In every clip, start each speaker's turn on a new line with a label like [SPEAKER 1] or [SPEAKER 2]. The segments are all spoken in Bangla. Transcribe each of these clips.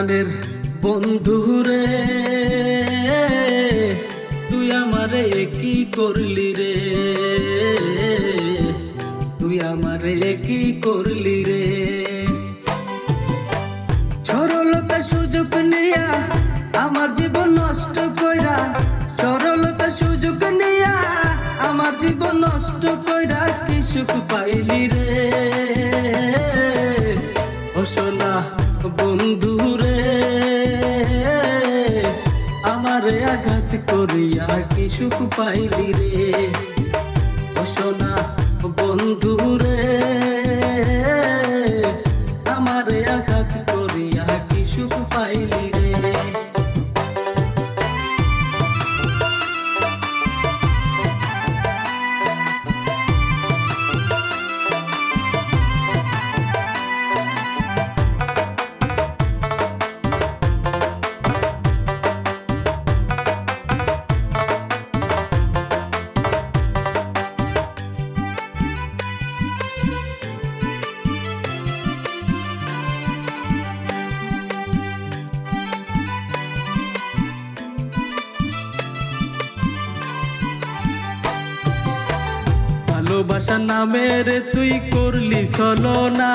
[SPEAKER 1] প্রাণের বন্ধু রে, তুই আমারে কি করলি রে, তুই আমারে কি করলি রে। সরলতা সুযোগ নিয়া আমার জীবন নষ্ট কইরা, সরলতা সুযোগ নিয়া আমার জীবন নষ্ট কইরা কি সুখ পাইলি রে। ও সোনা বন্ধু রে, আমারে আঘাত করিয়া কি সুখ পাইলি রে। ও সোনা বন্ধু রে, আমারে আঘাত করিয়া কি সুখ পাইলি রে। ভালোবাসা নামের তুই করলি ছলনা,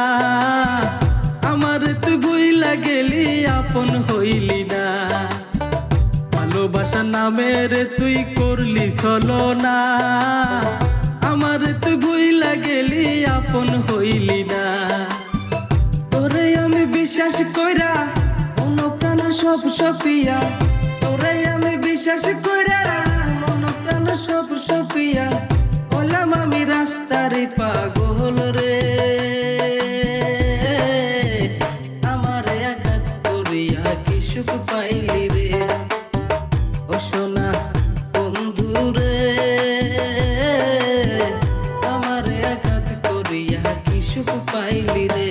[SPEAKER 1] আমার তুই ভুইলা গেলি আপন হইলি না। ভালোবাসা নামের তুই করলি ছলনা, আমার তুই ভুইলা গেলি আপন হইলি না। তোরে আমি বিশ্বাস কইরা মন প্রাণ সব সপিয়া, তোরে আমি বিশ্বাস কইরা মন প্রাণ সব সপিয়া বললাম আমি রাস্তারে পাগল রে। আমারে আঘাত করিয়া কি সুখ পাইলি রে। ও সোনা বন্ধু রে, আমারে আঘাত করিয়া কি সুখ পাইলি রে।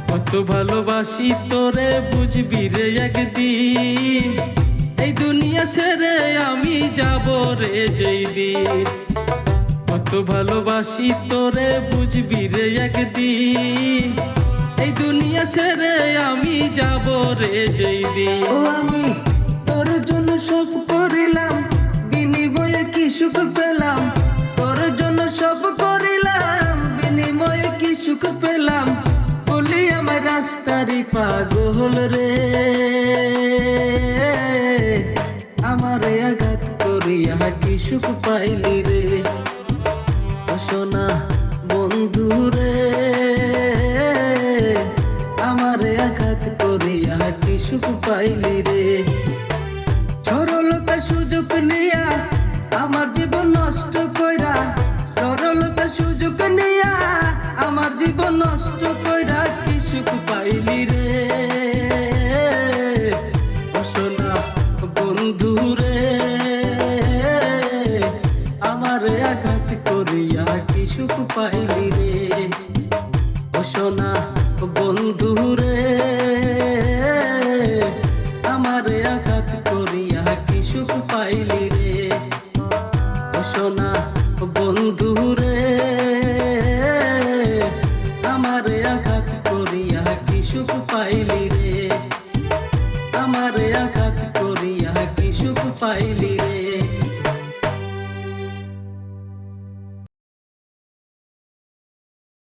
[SPEAKER 1] কত ভালোবাসি তোরে বুঝবি রে একদিন, এই দুনিয়া ছেড়ে আমি যাব রে যেদিন। কত ভালোবাসি তোরে বুঝবি রে একদিন, এই দুনিয়া ছেড়ে আমি যাব রে যেদিন। ও আমি তোর জন্য সব করিলাম, বিনিময়ে কি সুখ পেলাম। তোর জন্য সব করিলাম, বিনিময়ে কি সুখ পেলাম। বলি আমার রাস্তারি পাগল রে, আমারে আঘাত করিয়া কি সুখ পাইলি রে। ও সোনা বন্ধু রে, আমারে আঘাত করিয়া কি সুখ পাইলি রে। সরলতা সুযোগ নিয়া আমার জীবন নষ্ট কইরা, সরলতা সুযোগ নিয়া আমার জীবন নষ্ট কইরা